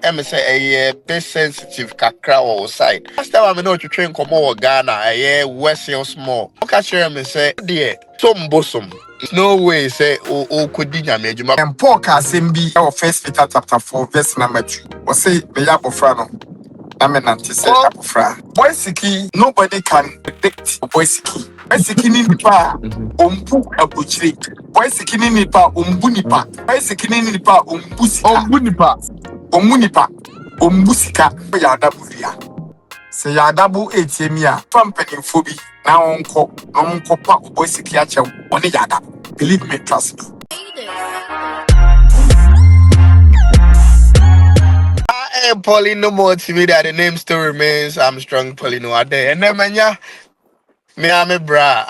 I'm say a bit sensitive kakra or side. Last time I know to train come over Ghana, West Hill small. Okay, share me say, dear, some bosom. No way say could dinya me juma. And Paul Kasimbi our first Peter chapter 4 verse number 2. Was say the Yabofrano. Namenante say Abofra. Boy Siki, nobody can predict Boy Siki. Boy Siki nipa umbu abuchiri. Boy Siki nipa umbu nipa. Boy Siki nipa umbu sika. Umbu nipa. Umbu sika. Yaw Dabo via. Say Yaw Dabo etimia. Pumping phobi. Now unko pa Boy Siki ache oni Yaw Dabo. Believe me, trust me. Poleeno Multimedia, the name still remains Armstrong Poleeno Ade. And then manya me ame bra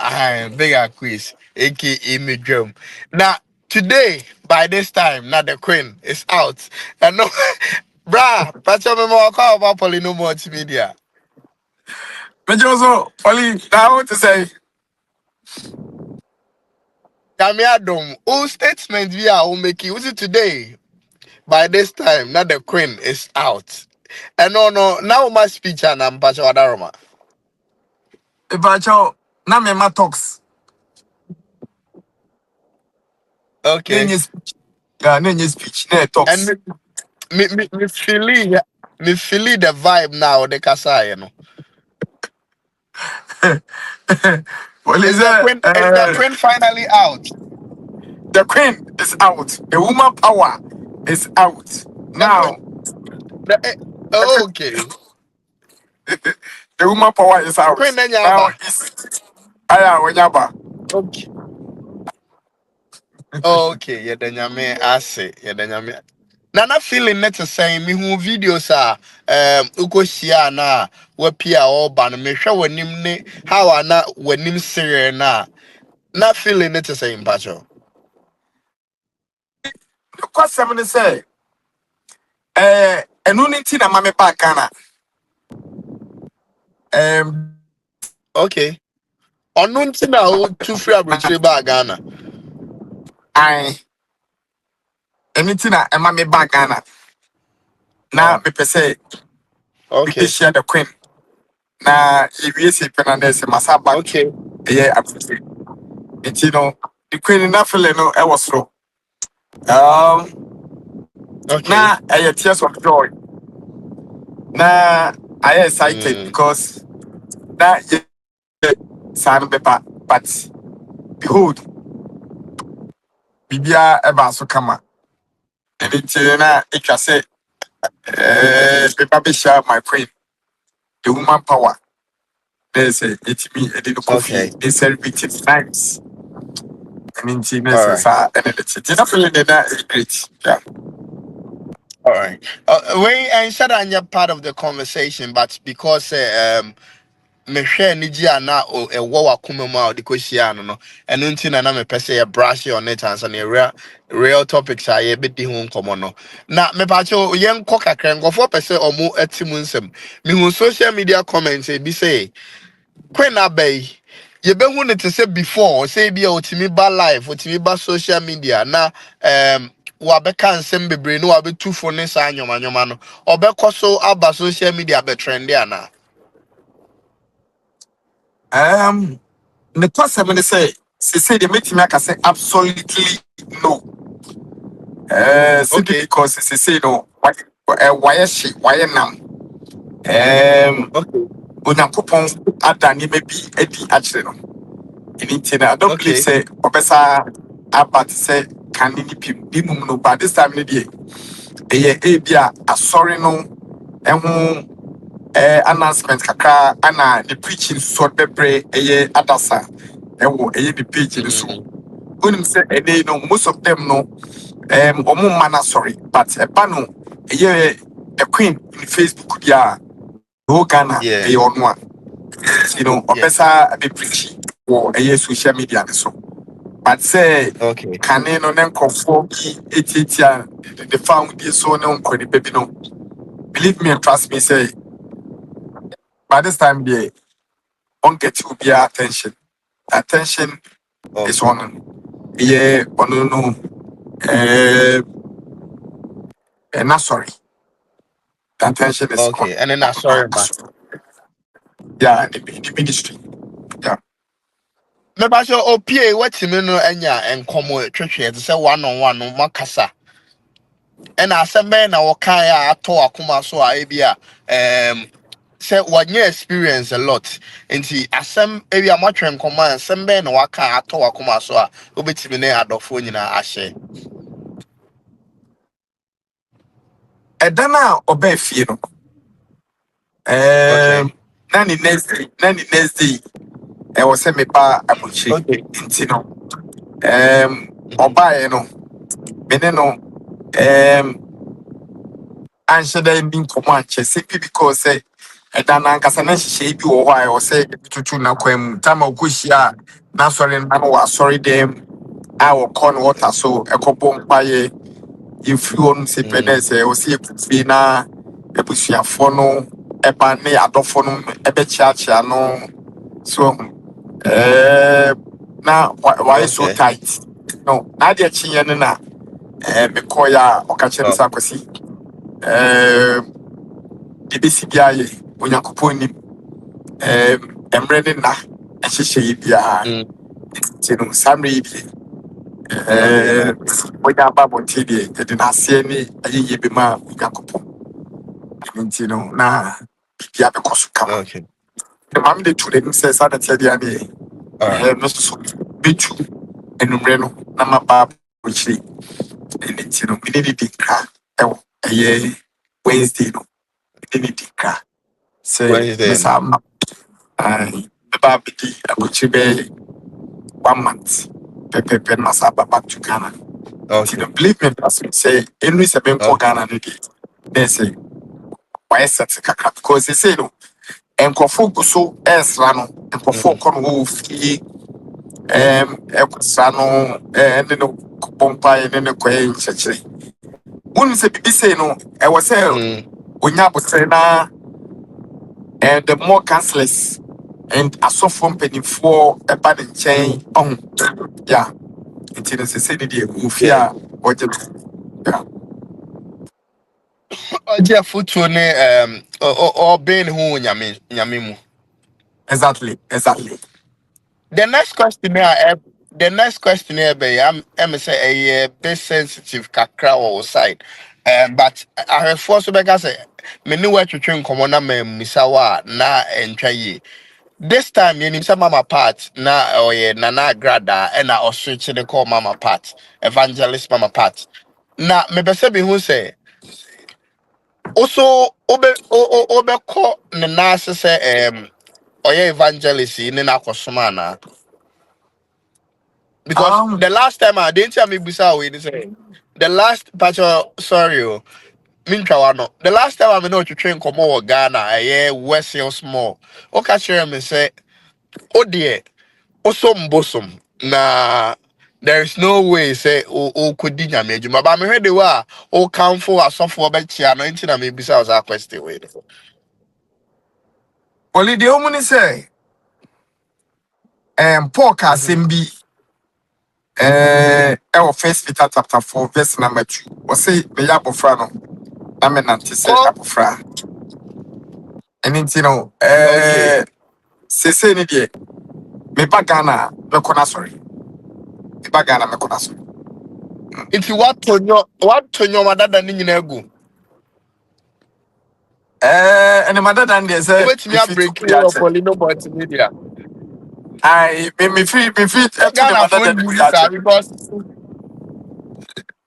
Big Akwess, aka me drum. Now today, by this time, now the Queen is out. And no bra, but you me more call about Poleeno Multimedia. But you also, Polly, I want to say, Kamiadum, all statements we are making, was it today? By this time, now the Queen is out. And no, now my speech and I'm Pacho Adaroma. if I show, na me ma talks. Okay. Nenye speech. Yeah, nenye speech. Ne talks. And me feel the vibe now, the Kasai, you know. Well, Is the Queen finally out? The Queen is out. The woman power is out. Now, Okay. the woman power is out. Queen Now it's Aya Wanyaba. Okay. Okay, yeah, then you I say, yeah, then you Nana feeling net to say me who videos are uko shia na wapia oba na me hwe wanim ne how ana wanim sere na feeling net to say mpacho. The question is say, enunti na mame pa Ghana. Okay. Onunti na o tu free abrochire ba Ghana. I anything na mame ba Ghana. Now me say, Okay. share the Queen. Na we say Fernandez Masaba. Okay. Yeah, absolutely. And you know, the Queen na feel no I was so. Okay. Now I tears of joy. Now I excited because that sign paper, but behold, Bibia ever so come. And it's na it can say paper be share my Queen, the woman power. They say it's me a little coffee, they celebrate it nice. And in China, and it's not feeling that is great. Yeah. All right. We and said on your part of the conversation, but because me hwɛ ni gye ana ɛwɔ wakoma mu a ɔde kɔhyia no no ɛno nti na mepɛ sɛ yɛ brush on it ansa na real topics a yɛbɛdi ho nkɔmmɔ no na mepaakyɛ yɛnkɔ kakra nkɔfoɔ pɛ sɛ ɔmo ati mu nsɛm mehu social media comments bi sɛ Queen Abay yɛbɛhu no te sɛ before sɛ bi a ɔtumi ba live ɔtumi ba social media na wabɛka nsɛm bebree na wabɛtu fo ne saa nnwoma no ɔbɛkɔ so aba social media bɛtrende ana. The question when they say they make me I say absolutely no. Simply because they say no. Why she? Why now? Onyankopon adani maybe edi actually no. Anything I don't believe say Professor Abbott say can any people be no but this time maybe a sorry no announcement kakra ana the preaching so bebre adasa the page so unim say no most of them no omo mana sorry but no the Queen in Facebook dia no Ghana on one you know opesa be preaching or social media so but say can no then conform etitia the found this so no baby no believe me and trust me say by this time, they won't get to be attention. Attention is on. Yeah, no, not sorry. The attention is on, Okay, and then I sorry, ma. yeah, the ministry. Yeah. Maybe so OPA what me no enya enkomo twetwe te say one on one no makasa. And asɛm na wɔkae a atɔ akoma so a ebia sɛ wɔnyɛ experience a lot nti asɛm ebia mɔtwe nkɔmɔ a asɛm bɛn na wɔaka atɔ akoma so a wobɛtumi ne adɔfoɔ nyinaa ahyɛ. Ɛda no a ɔbaa fie no, Okay. na ne next day, ɛwɔ sɛ meba abukyire. Okay. Nti no, ɔbaeɛ no, mene no, anhyɛ da bi nkɔmmɔ ankyɛ sɛ bi because sɛ ɛda no ankasa na nhyehyɛe bi wɔ hɔ a ɛwɔ sɛ ɛtutu n'akwan mu. Tam a ɔkɔhyia a n'asɔre no na wɔ asɔre dɛm a wɔkɔ no wɔta so ɛkɔbɔ mpaeɛ. Yɛfiri hɔ no sɛ pɛ dɛ sɛ ɛwɔ sɛ yɛkɔ fie na abusuafoɔ no ɛba ne adɔfoɔ no ɛbɛkyeakyea no. So na wayɛ so Okay. tight. No, na adeɛ kyeeɛ no na mekɔɔeɛ a ɔka kyerɛ me sɛ akwasi deɛ bɛsi biara yɛ Onyankopɔn nim. Mmerɛ ne nna ɛhyehyɛ yɛ biara. Nti no saa mmerɛ yi deɛ wɔnya aba abɔnten deɛ yɛde n'aseɛ ne ayɛyie bi ma Onyankopɔn. Nti no na biribia bɛkɔ so kama. Okay. Ne maame de tu n'anim sɛ saa nɛteɛ deɛ adeɛ Alright. no so bɛtu anwummerɛ no na maba abukyire. Ɛno nti no mene ne di nkra ɛwɔ ɛyɛ Wednesday no mene ne di nkra sɛ Wednesday. mesa ma mɛba abɛdi abukyire bɛyɛ 1 month pɛpɛpɛ na sa aba back to Ghana. Nti Okay. no believe me sɛ ɛnu sɛ menkɔ Ghana no deɛ na sɛ wayɛ set kakra because sɛsei no nkurɔfoɔ gu so ɛresra no nkurɔfoɔ kɔ no wɔ fie ɛkɔsra no ne no bɔ mpaeɛ ne kɔyɛ nkyerɛkyerɛ. Wonim sɛ biribi sei no ɛwɔ sɛ onya abotire na the more counselors and asɔfoɔ mpanimfoɔ ɛba ne nkyɛn ɔho yeah. Nti no sɛsei ne deɛ wɔ fie a ɔgye no. Ɔgye afotuo ne ɔbɛn ne ho wɔ nyame mu. Exactly. The next question I'm say a bit sensitive kakra or side. But I have forced to say me new way to train common na me misawa na entry. This time you need some mama part na or Nana Agradaa and I switch the call mama part evangelist mama part. Na me bese bi hu say also obe call ne na say oye evangelist ni na akosoma na. Because the last time I didn't tell me Busa we say the last but sorry Mintra the last time I know to train come over Ghana West Hill small. Okay share me say oh dear osom bosom na there is no way say o could dinya me but me heard the wa o come for a software bet ya no intina me Busa was a question way. Well, the woman say Paul Kasim bi ɛwɔ First Peter chapter 4 verse number 2. Wɔse meyɛ abɔfra no na menante sɛ abɔfra. Ɛno nti no sesei ne deɛ meba Ghana a mɛkɔ n'asɔre. If you want to know madada ni nyina gu. Ɛne madada no deɛ sɛ Wait me a break you up Poleeno Multimedia. me free ɛto ne Ghana madada phone no you gu because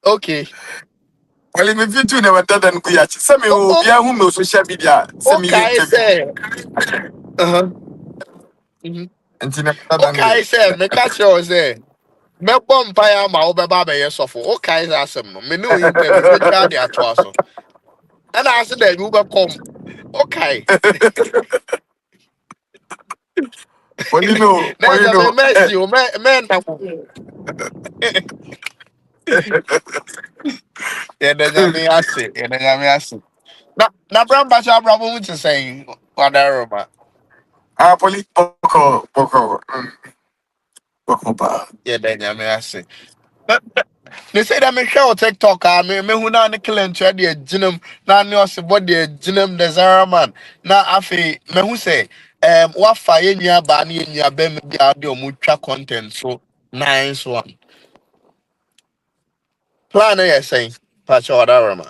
okay. well, me fit to never done and go yet. Some will be a home on social media. Some Okay, say. Uh-huh. and never done. Okay, say, me catch you say. Me bomb paya ma obeba be yesofo. Okay, asem no. Me no interview me try the atwa so. And I said that you be come. Okay. Poleeno, There's a me mercy, me na. Yeah, the nyame ase. Yeah, the nyame ase. Na bramba cha brabo mu to saying whatever. Poli, boko, ba. Yeah, the nyame ase. They say that me share TikTok me hu na ne claim to the ginum na ne os body ginum the Zara man. Na afi me hu say wa fa ye nua ba na ye nua ba me bia de omu twa content so nice one. Plan yes saying patch order ma.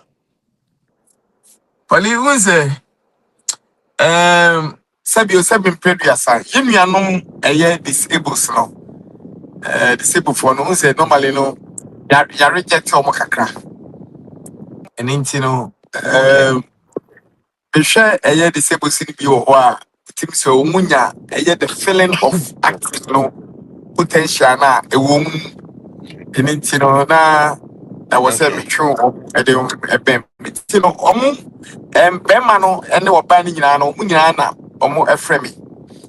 Pali who say sebi previous you know disabled no disabled for no say normally no ya reject omo kakra and you know Okay. be share disabled sin bi wo ho a tim say omunya the feeling of acting no potential na e wo mu and you know na I was say me Okay. true e de e bem you know omu bema no ene oba ni nyina no omu nyina na omu efre me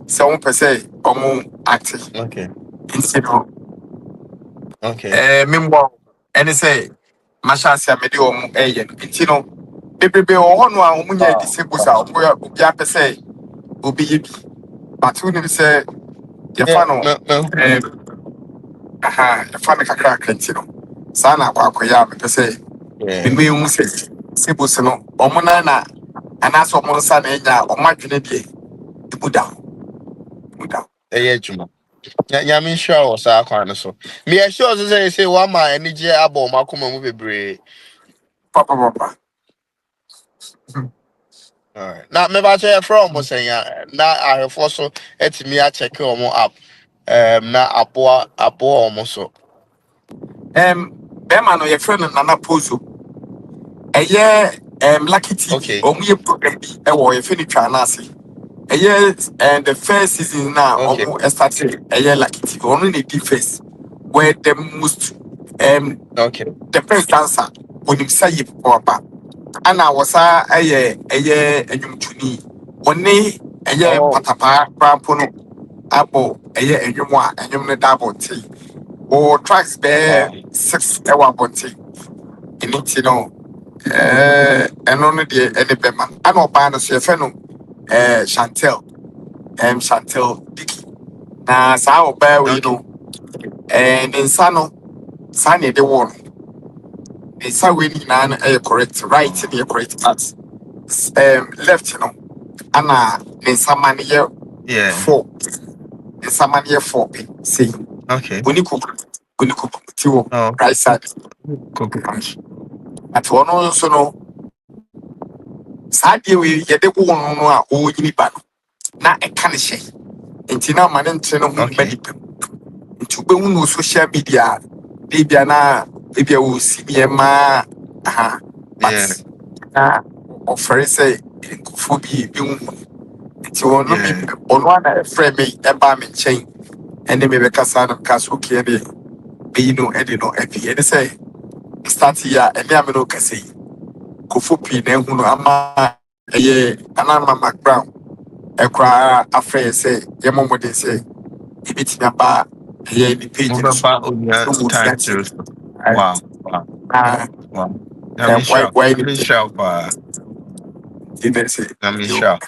se omu pese omu acting Okay. instead of Okay. membo ene say mashasi amede omu eye no nti no bebebe o hono a omu nya disable sa omu ya obi apese obi yi bi but we say ye Yeah, fa no no. ye fa me kakra kanti no sa na akwakoya me pese me Yeah. me hu say disable no omu na anaso omu nsa na enya omu adwene de ibuda ibuda Eh juma. Nyame sure was our kwan so. Me sure say one man any je abo makoma mu bebre. papa papa Alright. Now me ba che from mo say ya na ahefo so etimi a check omo app. Na abo omo so. bema no ye friend Nana Pozo Lucky TV Okay. omu ye program bi e wo ye fini twa na ase and the first season now Okay. omu started Lucky TV onu ne di first where the most Okay. the best dancer onim say ye papa ana wasa enyumtuni oni Oh. patapa prampo no abo enyum a enyum ne double T or tracks be Wow. 6 e wa bonte enti no eno no de ene bema ana oba no so ye fe no Chantel Chantel Dicky na sa oba we Okay. no ne nsa no sa ne de wo no ne nsa we ni na correct right Oh. ne correct but left no ana ne nsa man ye Yeah. 4 ne nsa man ye 4 pe see Okay. oni ko ti wo Oh. right side Cool. at ono so no saa deɛ wei yɛde wo no a ɔnyini ba no na ɛka ne hyɛ nti na ama ne ntere no ho mma Okay. nipa mu nti wobɛhu no wɔ social media na ebia na ebia wɔsi nneɛma but Yeah. na ɔfɛre sɛ nkurɔfoɔ bi ebi hu no nti ɔno me Yeah. ɔno ana ɛfrɛ me ɛbaa me nkyɛn ɛne me bɛkasa no ka so okay ɛde bɛyi no ɛde no afi ɛne sɛ start yi a ɛne a me no kasa yi nkurɔfoɔ pii na ehu no ama anama background ekura afre say ye mo modern say ebetimi aba ni page ni so Mobile Onya so wo tia che titles. Wow. Wow. ah Wow. Yami sharp. why ni Yami sharp. didn't say Yami you sharp.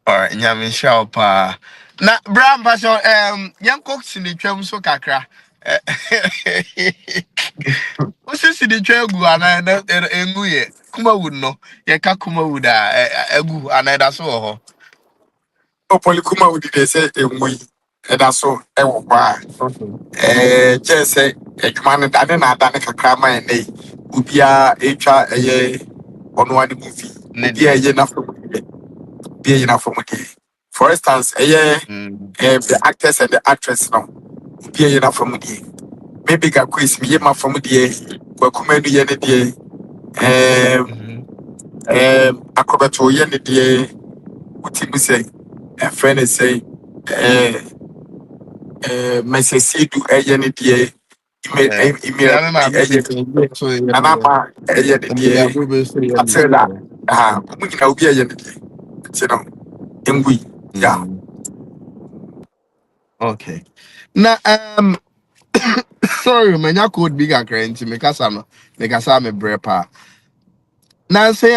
Alright, Yami sharp. Na Brown Passion, young cooks in the tram so kakra. What's this in the trail? And Enguye. Kumawood no. Yaka Kumawood, Egu, and that's all. o polikuma wo did say enwi eda so e wo kwa Okay. je say adwuma no dane na adane kakra ma nei obia etwa ono ani movie obia Nedia. na from obia na from for instance the actors and the actress no obia na from there me Big Akwess me ma from there kwakumanu ye ne there akrobato ye ne there utimu say a friend say mesesidu ye ne there email Yami, my baby, so anama ye ne yeah, there we will say atela omugina obia ye ne there you know engui yeah. Okay. Now, sorry, man, you could big account make us am a brepa. Now say,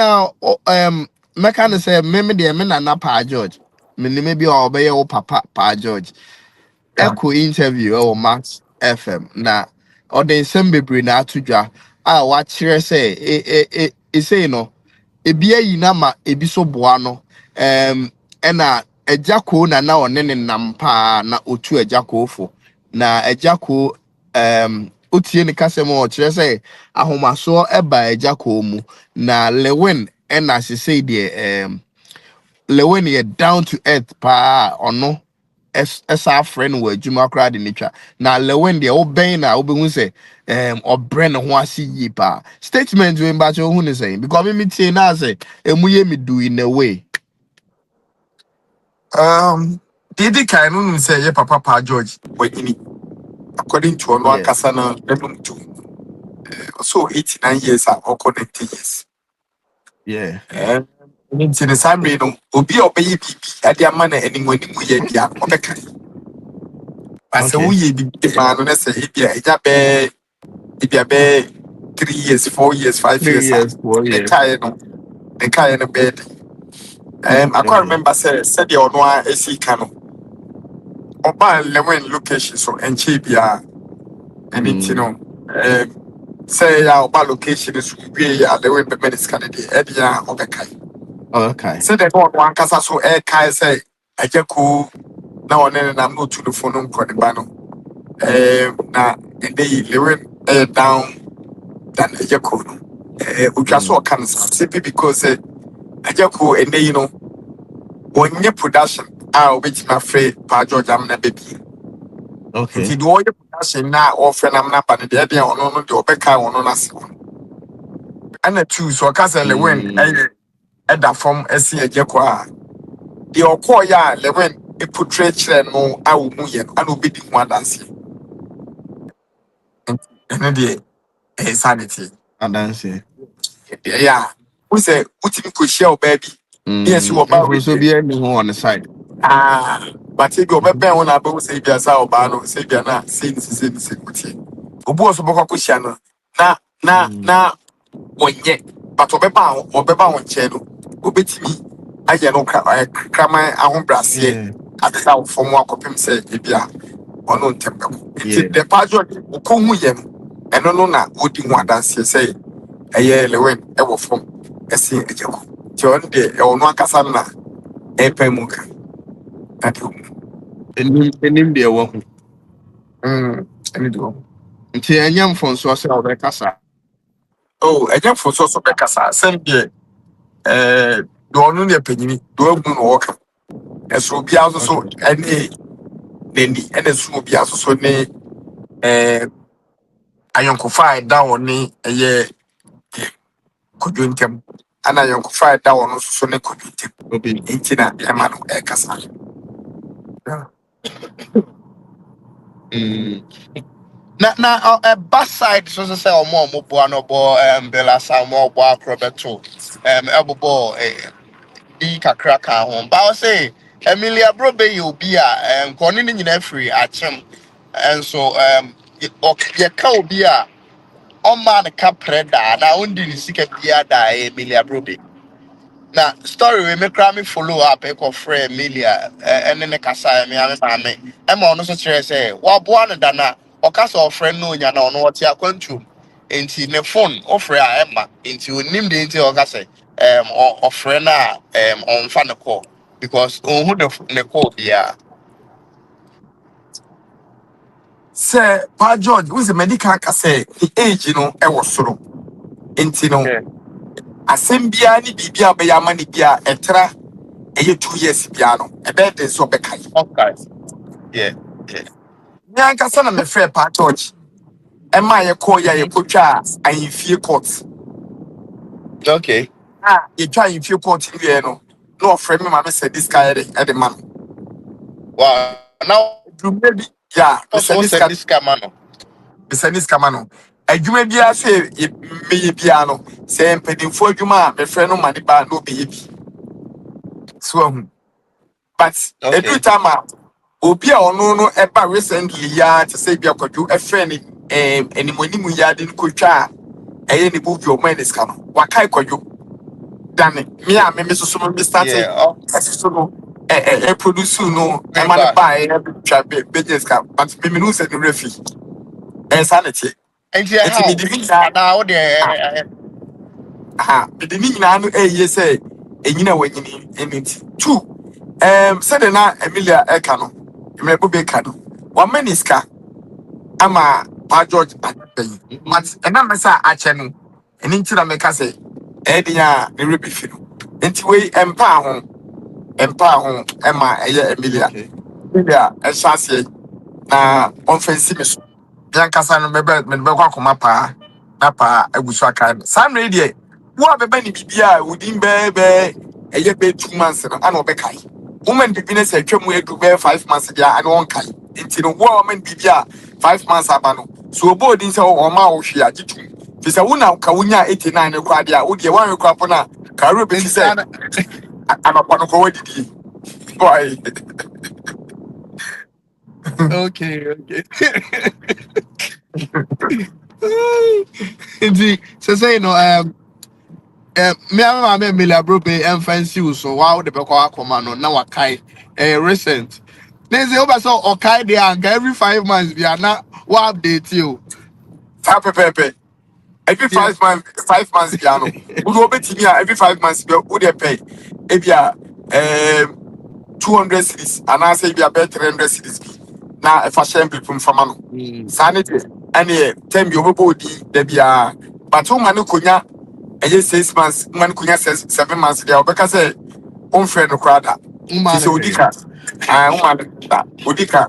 me can say, me the me na pa George. Me maybe or obey your papa pa George. Yeah. Echo interview or Max. FM na ɔde nsɛm bebree na ato dwa a wakyerɛ sɛ esei no ebi ayi na ma ebi so boa no ɛna Agyako na ɔne ne nam paa na otu Agyakofo na Agyako otie ne kasɛm a ɔkyerɛ sɛ ahomasoɔ ɛba Agyako mu na Lewin ɛna sesei deɛ Lewin yɛ down to earth paa ɔno ɛsa afrɛ no wɔ adwuma koraa de ne twa na Lewin deɛ wobɛn na wobɛhu sɛ ɔbrɛ ne ho ase yie paa statement wey mbakyɛ wohu ne sɛn because me tie na sɛ emu yɛ me do in a way. Didi kind no say ye papa pa George Wanyini. According to ono Yeah. akasa na enum to. So 89 years or 90 years. Yeah. Nti ne samre no obi a obeyi bibi ade ama na animu ye dia obeka. Asa wo ye bibi ma no na say ebia eja be 3 years, 4 years, 5 3 years. years, 4 years. The kai no bed. I can't remember said the ono a esi kano. Oba Lewin location so enche bia anything no say ya oba location is we ya Lewin be medical dey edia obekai. Okay. Say the one kasa so kai say Agyako na one na no to the phone ko ne ba no. Na dey Lewin down than Agyako no. Utwa so kan simply because Agyako you know onye production obetimi afre pa George amna baby. Okay. Nti do oye production na ofre nam na ba ne de ono no de obeka ono na se. Ana two so kasa Lewin eda from esi Agyako a de okọ ya Lewin e portray kire no a wo mu ye no ana obedi ho adanse. Ene de sanity Adanse. yeah we say utimi ko share obabi yes you oba so be any on the side. But if you be on about say bia sa oba no say bia na say kuti obu oso boko kwhia no na onye but obeba won che no obetimi aye no kraman ahobrase atesa from akopem say bia ono ntembeko it the pajo okohu ye no eno no na odi hu adanse say eye Lewin e wo from ese Agyako ti on de ono akasa na epemuka enim de wo hu any do nti enyam fon so se obekasa enyam fo so be kasa sem de do onu ne panyini do agu no woka eso bia so ene neni ene so bia so ne ayonkofa da oni eye kodwontem ana ayonkofa da onu so ne kodwontem obi intina ema no kasa na a bus side so say omo boa no bo bela sam mo bo akrobeto ebobo di kakra ka ho ba say Emilia Brobe you be a koni ni nyina free achem and so ye ka obi a o man ka preda na undi ni sika bia da Emilia Brobe na story we me cry me follow up e ko friend Emilia ene ne kasa me ame e ma ono so kire say wa boa no da na o kasa o friend no nya na ono wote akwantum enti ne phone o frɛ a ema enti onim de enti o kasa o friend na on fa ne call because on who the call bia say pa George who's a medical say the age no e wo soro enti no asem bia ni bibia be ya mani bia etra eye 2 years bia no e be de so be kai okay yeah nyan kasa na me frɛ pa George e ma ye call ya ye potwa ahemfie court okay ye twa ahemfie court wie no no frɛ me ma me say this guy e de man wow now do maybe yeah also said this camano Bisanis Kamano. Adwuma bia se me bia no se mpedinfo adwuma me frɛ no mani ba no be bi so but every time obi a ono no eba recently ya to say bia kwadwo efrɛ ni animonimu ya de nkotwa eye ni buvi o manis ka no wakai kwadwo dane me a me so me started so no produce no e man ba e twa business ka but me no se no refi sanity. And Enti me how? di nyina Now there. me di nyina no say enyina wanyini eniti. Two, said na Emilia eka no. Me bobe ka no. One meniska ama pa George ayi. But na mesa ache no. Eni nti na meka say dia ne rebifi no. Enti we empa ho ema eye Emilia. Okay. Emilia ehase na onfensi me so. Yankasa no me be kwa koma pa na pa agusu aka no. Sam radio wo abeba ni bibia wudin be eye be 2 months no ana obekai. Woman bibina say twemu edu be 5 months dia ana won kai. Nti no wo woman bibia 5 months aba no. So obo odin say o ma wo hwe agitu. Fi say wo na ka wonya 89 ne kwa dia wo de wan rekwa po na ka ro be fi say anakwa no ko wadidi. Boy. Okay. So no me ama me Emilia bro be fancy so wow the be kwa akoma no na wakai recent. They say over so okay there and every 5 months we are not what update you. Sa pepepe. Every Yeah. 5 months piano. Would obey me every 5 months would they pay? If you are 200 cities and I say you are 300 cities. Now if I share people from Famano. Sanity and tell you body they be but two manu kunya 6 months, man kunya 7 months there because say on friend crowd. She said Udika. Udika.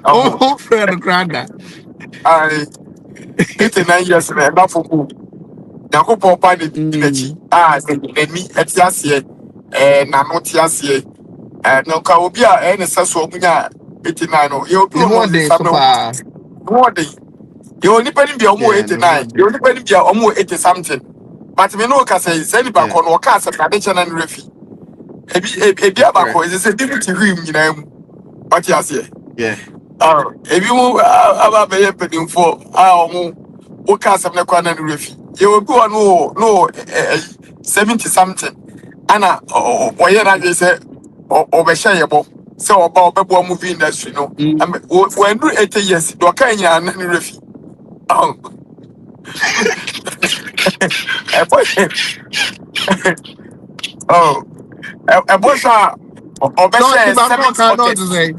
Oh, friend granda. I 89 years and enough for Yakupon Pani Pinachi, Nemi, Etiasie, na no Tiasie, no Kaobia, and a Sasso Munya 89. You'll be You know almost they some so far. more day. You only penny be almost Yeah, no 89. You only penny be almost 80 something. But we know Cassa is any back yeah. on or Cassa tradition and refi. A biabako is a different to him, you know. What you say? Yeah. If you have a happening for our Cassa and refi. You will go on no 70 something. Anna, why I say, overshareable. So about the movie industry, no. When you 80 years, do kind and refi. Oh, a boy, oh, a boss are Don't overshare keep on 7th talking, don't August. say.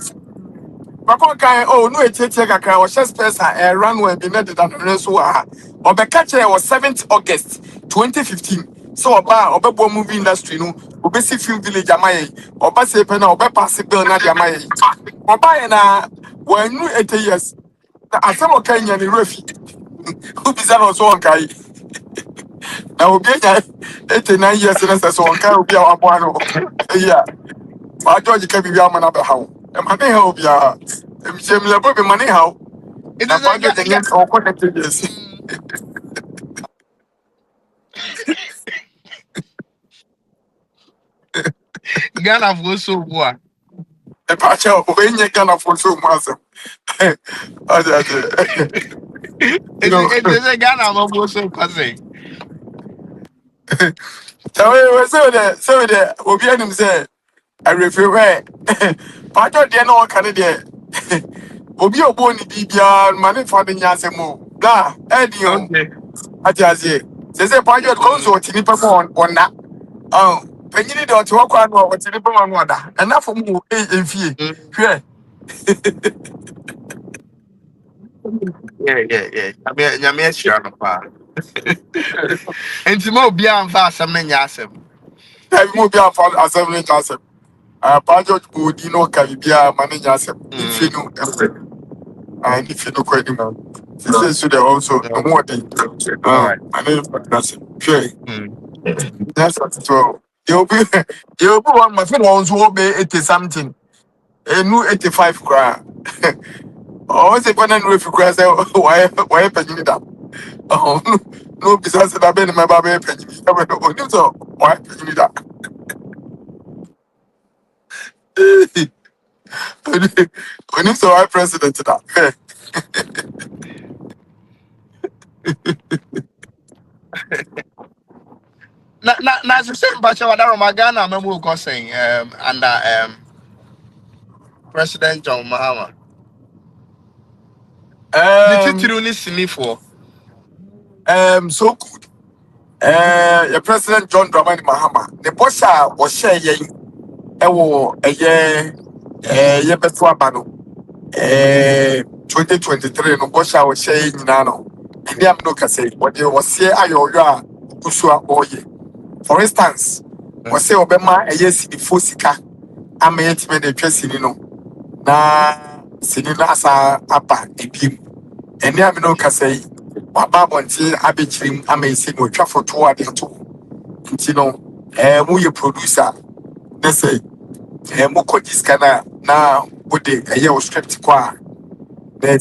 Papa kai oh no etie kakra o chest person runway bi na de da so ha obeka kire was 7th August 2015 so obebo movie industry no obesi film village amaye oba se pe na oba pass bill na de amaye oba ye na wanu 80 years na asem okanya ni refi obiza no so onkai na obi nya 89 years na so onkai obi a wabo ano yeah ma George ka bibia ama na be hawo e ma ne ha obi a em chem le bo be ma ne ha It na is a pa George ngen o connected yes Ghana for so what? e pa cha o be nye kana for so mu asem aja you know It is a Ghana for so cousin. we so de obi anim say I refer where pa George dey na o kan dey obi obo ni bibia ma ne fa de nya asem o da e di o Okay. aja se se pa George konso tini pa mo on na oh, penyini de ote wakwa no ote ne bama no ada. Enafo mu enfie. Hwe. Yeah. Nyame ahyia no pa. Enti mo bia amfa asem na nya asem. Tabi mu bia fa assembly council. Pa George Bodi no ka bia manage asem. Ife no efe. Ni fe no kwadi mu. Sisi so de also no Okay. more dey. All right. Manage asem. Hwe. Mm. That's what so. You be one my friend wants to be 80 something. Enu 85 kra. Oh, se pa na no refi kra say why penyini da. Oh, no, besides that, I've been in my baby penny. I went on you so why penny that? When you saw our president to that, Na so say bacha wada ma Ghana memo ko saying under President John Mahama. The titiri ni sini for. So good. Your President John Dramani Mahama. The bossa was share ye. Ewo ye beto abano. 2023 no bossa was share nyina. And am no kase. What you was say ayo ya kusua oye. For instance, was say obema yes the fosika. Ama yetime de twesi no. Na sini na asa apa ebim. And am no kase. Waba bonti abechirim ama isi no twa foto ade to. Nti no mu ye producer na say mu ko diskana na wode wo script kwa na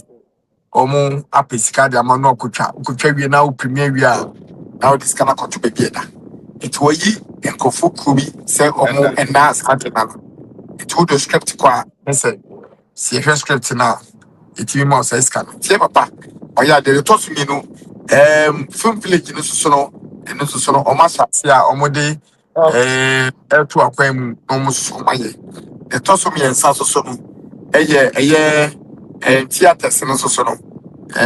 omu apesika de ama no kotwa wie na wo premier wie a na wo diskana koto be bieda it wo yi enkofo kubi say omu enas adena it wo do script kwa na say si e script na it mi mo say scan tie papa oya de to su mi no film village no so no eno so no o ma sase a omode eto akwan mu no so maye eto so mi ensa so no theater no so no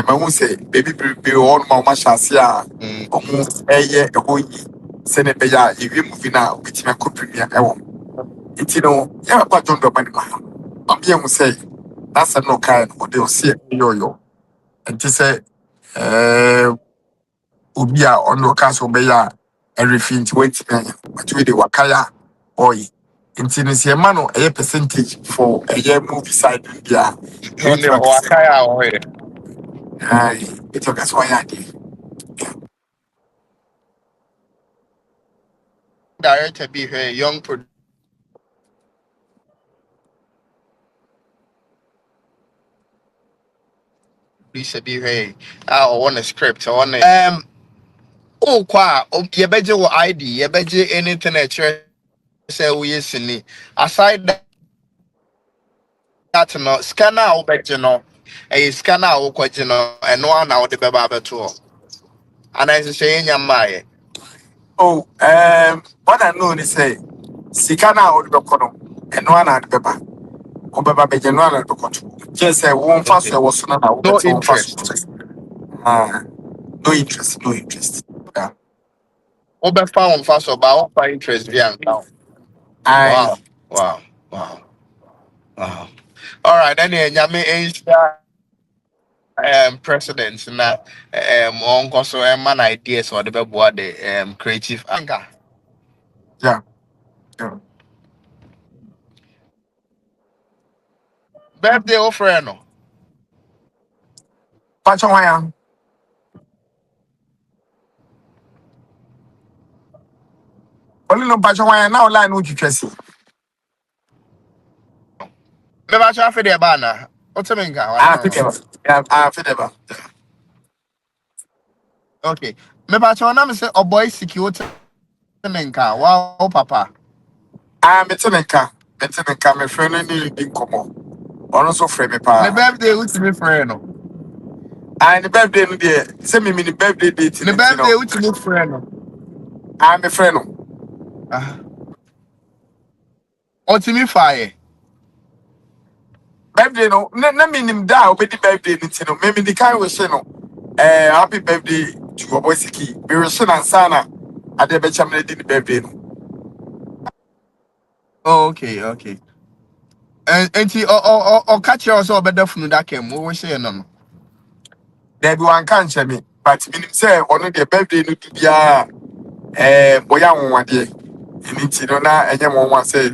ma hu say baby be on ma sase a omu ehoyi se ne be ya ewie movie na obitima ko premier ewo iti no ya pa John Dramani Mahama am ye hu say that's no kind of the see yo enti say obi a ono kaso be ya everything 20 million but we dey wakaya oy nti no se ma no a percentage for a movie side dia Only wakaya oye. ai it's okay so ya dey Director be here, young producer be here. I want a script. I want oh kwa ye beje wo ID, ye beje anything at church say we sini. Aside that no scanner wo beje no. A scanner wo kwaje no eno na wo de beba beto. And I say nyamaye. oh what I know is say sikana o do kono eno ana de beba o beba be jeno ana do koto just say won fa so wo so na wo No beto won fa so interest. no interest yeah Obe found first about interest via now. I Wow. Wow. Wow. Wow. All right, then nyame ensure presidents na on so man ideas or the bebo the creative anger. yeah Birthday offer no. pacho wan Poleeno pacho wan na online no twetwesi Me ba cha fe de ba na. Otemenga wana. fideba yeah fideba Okay. Me ba cha na me say Oboy Siki Otemenga. Wow papa. meteneka me friend no ni di komo ono so frɛ me Ne pa birthday utimi friend no. ne birthday no de se me ni birthday date Ne ni ti no birthday utimi friend no. me friend no Ah. Otimi fire. birthday no na me nim da obedi birthday ni ti no me di kai we she no happy birthday to Oboy Siki me we she na sana ade be cham na di ni birthday no Oh, okay. And or catch you also better from that came. What was saying no. there be one can che me but me nim say ono de birthday no du bia boya nwade ni ti no na enye mo wan say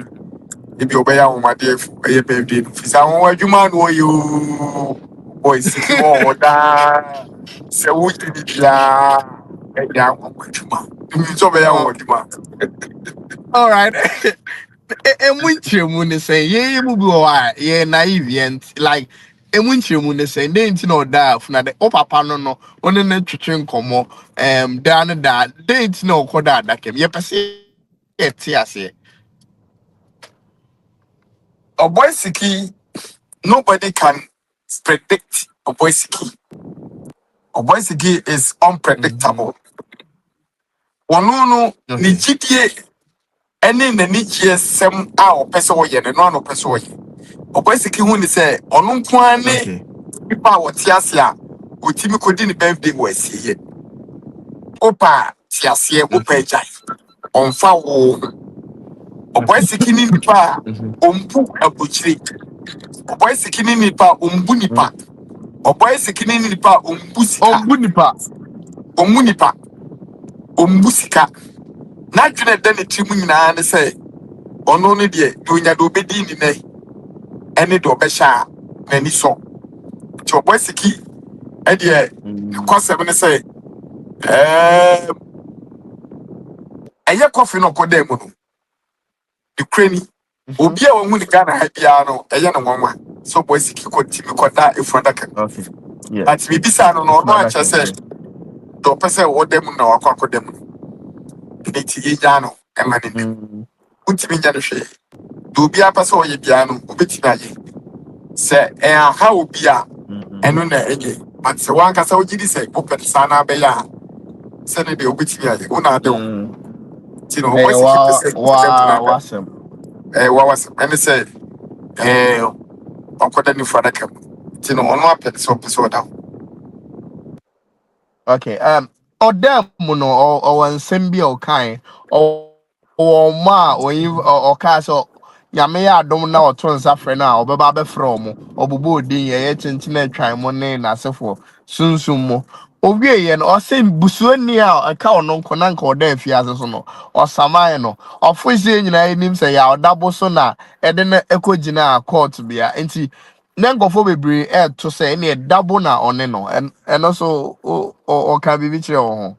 ebi obeya nwade fu eye birthday no fi sa won adwuma no yo boy Siki wo da se wo ti bi bia ya won adwuma mi so beya won adwuma All right. And when you say, yeah, you move why, yeah, naive, and like, and when you say, they ain't no that, for the papa no, on the net to drink como, down that, they ain't no coda that came. Yep, I say, I say, Oboy Siki nobody can predict Oboy Siki. Oboy Siki is unpredictable wono no ni okay, gidie ene na ni gie sem a opese wo ye ne no an opese wo ye Oboy Siki hu ni say onu nko ane okay, nipa what yasia utimi kodi ni birthday was ye opa tiasie opa jai onfa wo Oboy Siki ni nipa ombu abuchiri Oboy Siki ni nipa ombu nipa Oboy Siki ni nipa ombu sika Ombunipa. ombu nipa ombu sika na dwene da ne timu nyina ne se ono ne de dunya do bedi ni ne ene do be sha na ni so ti Oboy Siki e de kwasem ne se eye coffee no kodem no the crane obi a won ni Ghana ha bia no eye no nwanwa so Oboy Siki ko timi ko da ifront ka Okay. Yeah. but me bisa no no a che se do pese wo dem na wakwa dem ni ti ye ja no e ma ni untimi ja no hwe do obi a pese o ye bia no obetimi aye se ha obi a eno na enye but se wan ka se o gidi se o pete sana be ya se ne de obetimi aye una de ti no Oboy Siki pese Awesome. wa wasem ene se okoda ni front ka ti no ono apete so pese o da Okay. Odam no or nsɛm bi a ɔkae ɔwɔ ma oyi ɔka so nyame ya adom na ɔto nsa frɛ no a ɔbɛba bɛfrɛ ɔmo ɔbobɔ odin yɛyɛ kyenkyen atwan mo ne n'asefo sunsum mo owie yɛ no ɔsɛ busuani a ɛka ɔno nko na nka ɔda afiase so no ɔsamae no ɔfo hyɛ nyinaa anim sɛ Yaw Dabo so na ɛde no ɛkɔgyina court bia nti na nkɔfo bebree ɛto sɛ ɛne Dabo na ɔne no ɛno so ɔka biribi kyerɛ wɔ ho.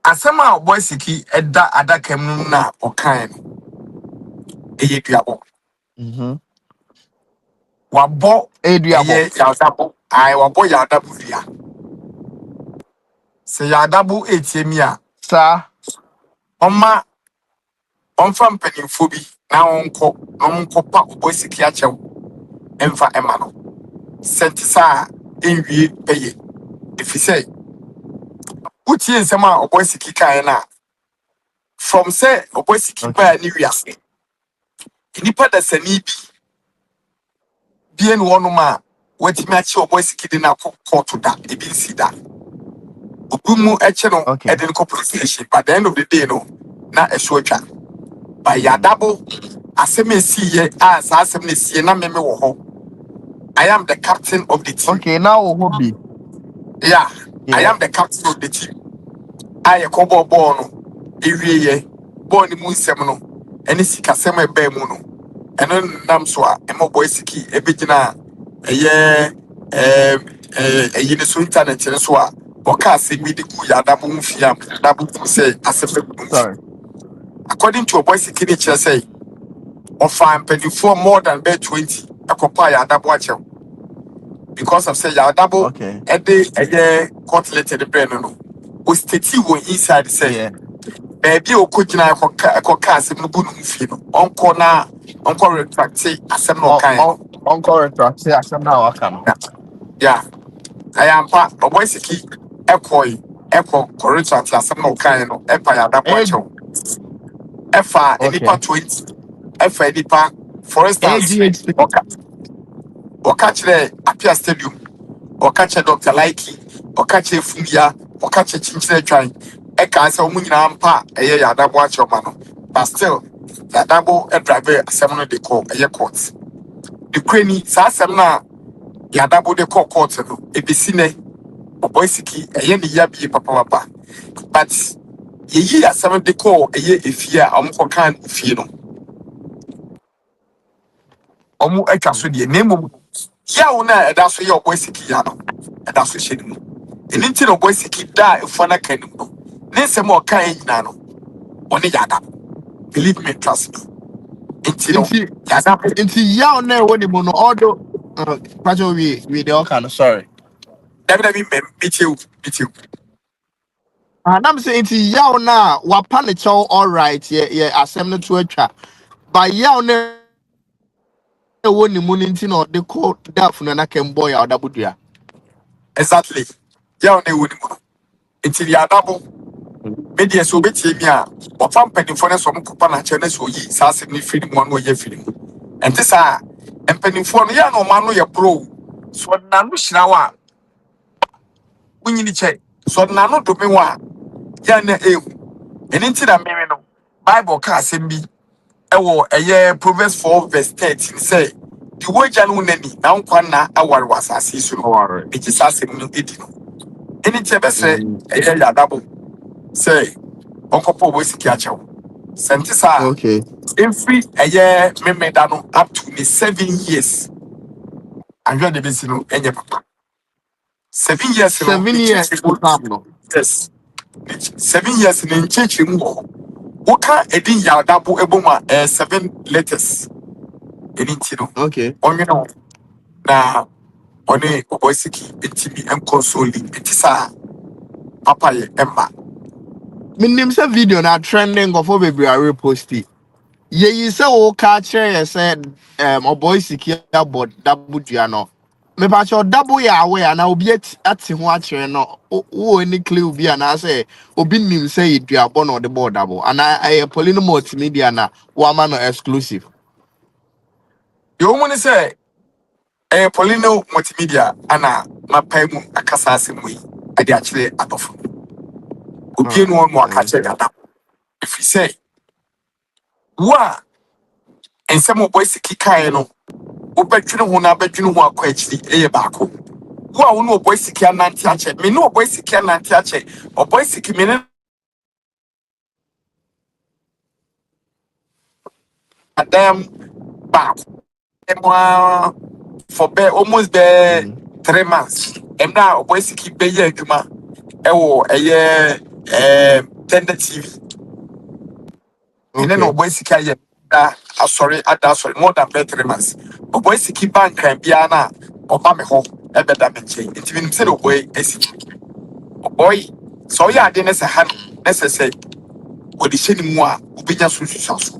asem a Oboy Siki eda adaka mu na okan no eye Eduabo wabo Eduabo. eye Yaw Dabo ai wabo Yaw Dabo dua se Yaw Dabo etiemi a Sa omma onfa mpanimfo bi na onko pa Oboy Siki achew emfa ema no sentisa enwie peye efise utie nsem a Oboy Siki kan na from say Oboy Siki ba ni wiase nipa da sani bi bien wonu ma watimi achi Oboy Siki de na court da e bi si da obumu eche no okay. e de ko police station by the end of the day no na eso atwa by Yaw Dabo asem esiye as asem na esiye na meme wo ho I am the captain of the team. Okay, now hobby. Yeah, I am the captain of the team. I a kobo ball no ewie ball ni mu nsem no ene sika sem e ba mu no eno nam so a Oboy Siki e begina eye ne so internet ne so a oka asemi de ku Yaw Dabo mfiam Dabo say asefe Sorry. according to Oboy Siki ne chere say of fine 24 more than 20 akopa Yaw Dabo achew because of say Yaw Dabo Okay. eye court letter the brain no o state wo inside say Yeah. Baby o kujina ekoka asem no bu no mfie no onko retract asem no kan Encore retract. Say asem na waka no. yeah I am pa Oboy Siki eko retract asem no kan no epa Yaw Dabo achew efa enipa Okay. 20 efa enipa for instance AGH. oka kire Apia Stadium oka kire Dr. Laiki oka kire Fumbia oka kire Chinchire Twan eka se omu nyina mpa eye Yaw Dabo achew ma no but still Yaw Dabo e drive asem no de call eye court the crane sa asem na Yaw Dabo de call court no ebisi ne Oboy Siki eye ne ya bi papa but ye asem de call eye efie a omko kan efie no omu atwa so de nemo ya wona eda so ye Oboy Siki ya no eda so hye no eni nti no Oboy Siki da efo na kan no ne nsem o kan nyina no oni Yaw Dabo believe me trust me nti no Yaw Dabo Inti yaw na woni mu no odo. Pacho we the all kind of sorry. dabi bitiu Adam say inti yaw na wapa ne chow all right ye asem no to atwa. But yaw na woni mu nti no de call daf no na kembo Yaw Dabo dua. exactly ya wona woni mu no nti Yaw Dabo media so betie mi a ofa mpanimfo ne so mkopa na che na so yi sa asem ni firi mu no ye firi mu enti sa Empenifo no ya no ma no ye bro. So na no hyira wa. Wunyini che. So na no do me wa. Ya na ehu. Eni nti na meme no. Bible ka asem bi. Ewo eye Proverbs 4 verse 13 say, "The wage no nani na nkwa na aware wasase so no." It is asem no edi no. Eni nti be say eye Yaw Dabo. Say, onkopo wo siki achew. Senti sa Okay. every eye meme da no up to me 7 years. Anhwe de besi no enye papa. 7 years no 7 years to come, no. yes. 7 years in church mu ho. Woka edin Yaw Dabo eboma 7 letters. Eni no. Okay. Onye no na one Oboy Siki etimi enkonsoli etisa papa ye emma. Minim say video na trending of baby are reposted. Ye yi say o ka kire say Oboy Siki about double dua no. Me pa cho double ya away na obi ati ho a kire no. Wo any clue bi na say obi nim say Eduabo no the board double. And I Poleeno Multimedia na wa ma no exclusive. Yo mo ni say Poleeno Multimedia ana mapai mu akasa asemu yi ade akire adofo. Obi no mo aka kire dada. If you say wa ensem Oboy Siki kan no obetwene ho na betwene ho akọ akiri eye baako. Wa wo no Oboy Siki anante ache. Me no Oboy Siki anante ache. Oboy Siki me ne adam baako. For almost 3 months. Emna Oboy Siki be ye adwuma ewo eye tender TV. And then Okay. Oboy Siki aye sorry more than 3 months. Oboy Siki bank kan bia na oba me ho ebeda me che. Nti minim se Oboy Siki. Oboy so ya ade ne se han necessary. Odi hyeni mu a obinya so so.